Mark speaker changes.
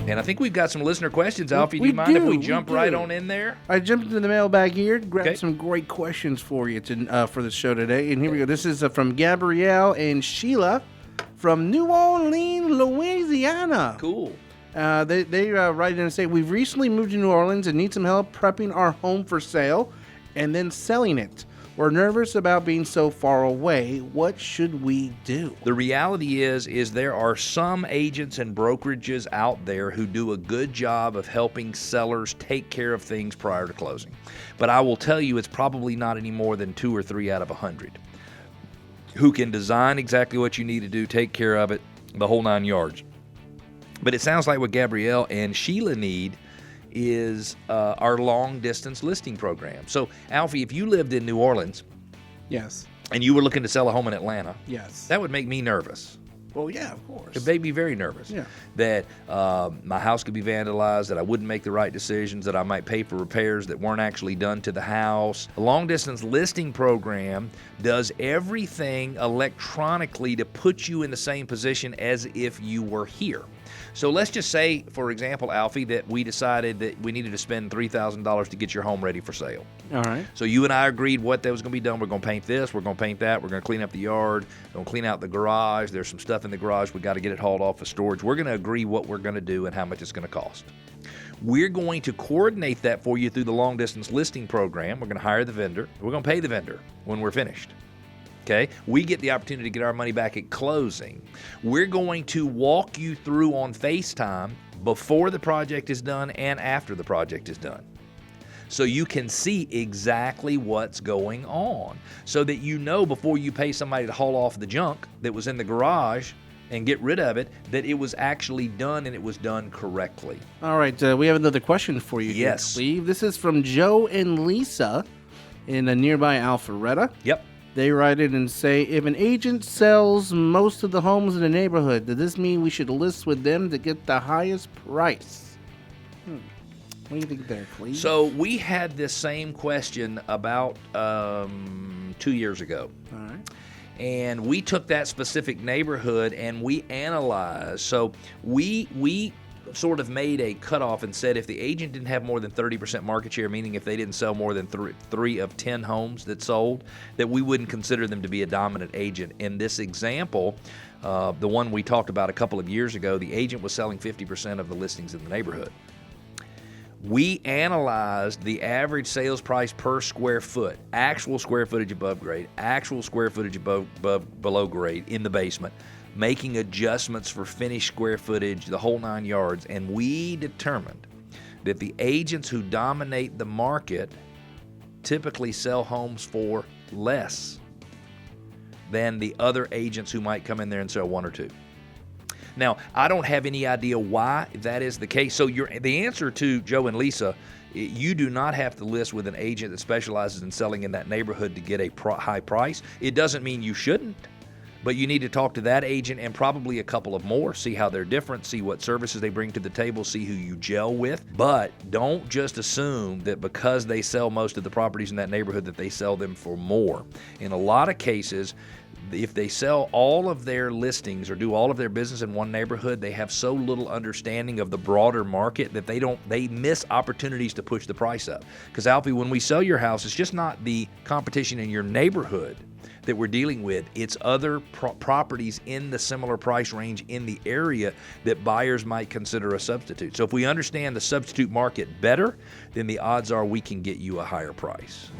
Speaker 1: And I think we've got some listener questions. Alfie, do
Speaker 2: We
Speaker 1: you mind if we
Speaker 2: do,
Speaker 1: jump
Speaker 2: we
Speaker 1: right
Speaker 2: do.
Speaker 1: on in there?
Speaker 2: I jumped into the mailbag here, grabbed
Speaker 1: Okay.
Speaker 2: some great questions for you for the show today. And here we go. This is from Gabrielle and Sheila from New Orleans, Louisiana.
Speaker 1: Cool.
Speaker 2: They write in and say, we've recently moved to New Orleans and need some help prepping our home for sale and then selling it. We're nervous about being so far away. What should we do?
Speaker 1: The reality is there are some agents and brokerages out there who do a good job of helping sellers take care of things prior to closing. But I will tell you, it's probably not any more than 2 or 3 out of 100 who can design exactly what you need to do, take care of it, the whole 9 yards. But it sounds like what Gabrielle and Sheila need is our long-distance listing program. So, Alfie, if you lived in New Orleans
Speaker 2: Yes.
Speaker 1: and you were looking to sell a home in Atlanta,
Speaker 2: Yes.
Speaker 1: that would make me nervous.
Speaker 2: Well, yeah, of course.
Speaker 1: It made me very nervous.
Speaker 2: Yeah.
Speaker 1: That my house could be vandalized, that I wouldn't make the right decisions, that I might pay for repairs that weren't actually done to the house. The long-distance listing program does everything electronically to put you in the same position as if you were here. So let's just say, for example, Alfie, that we decided that we needed to spend $3,000 to get your home ready for sale.
Speaker 2: All right.
Speaker 1: So you and I agreed what that was going to be done. We're going to paint this. We're going to paint that. We're going to clean up the yard. We're going to clean out the garage. There's some stuff in the garage. We got to get it hauled off of storage. We're going to agree what we're going to do and how much it's going to cost. We're going to coordinate that for you through the long-distance listing program. We're going to hire the vendor. We're going to pay the vendor when we're finished. Okay, we get the opportunity to get our money back at closing. We're going to walk you through on FaceTime before the project is done and after the project is done. So you can see exactly what's going on so that you know before you pay somebody to haul off the junk that was in the garage and get rid of it, that it was actually done and it was done correctly.
Speaker 2: All right. We have another question for you here,
Speaker 1: Yes.
Speaker 2: Cleve. This is from Joe and Lisa in a nearby Alpharetta.
Speaker 1: Yep.
Speaker 2: They write in and say, if an agent sells most of the homes in the neighborhood, does this mean we should list with them to get the highest price? What do you think there, Cleve?
Speaker 1: So we had this same question about 2 years ago.
Speaker 2: All right.
Speaker 1: And we took that specific neighborhood and we analyzed. So we sort of made a cutoff and said if the agent didn't have more than 30% market share, meaning if they didn't sell more than 3 of 10 homes that sold, that we wouldn't consider them to be a dominant agent. In this example, the one we talked about a couple of years ago, the agent was selling 50% of the listings in the neighborhood. We analyzed the average sales price per square foot, actual square footage above grade, actual square footage below grade in the basement, making adjustments for finished square footage, the whole 9 yards, and we determined that the agents who dominate the market typically sell homes for less than the other agents who might come in there and sell 1 or 2. Now, I don't have any idea why that is the case. So the answer to Joe and Lisa, you do not have to list with an agent that specializes in selling in that neighborhood to get a high price. It doesn't mean you shouldn't, but you need to talk to that agent and probably a couple of more, see how they're different, see what services they bring to the table, see who you gel with. But don't just assume that because they sell most of the properties in that neighborhood that they sell them for more. In a lot of cases, if they sell all of their listings or do all of their business in one neighborhood, they have so little understanding of the broader market that they miss opportunities to push the price up. Because Alfie, when we sell your house, it's just not the competition in your neighborhood that we're dealing with. It's other properties in the similar price range in the area that buyers might consider a substitute. So if we understand the substitute market better, then the odds are we can get you a higher price.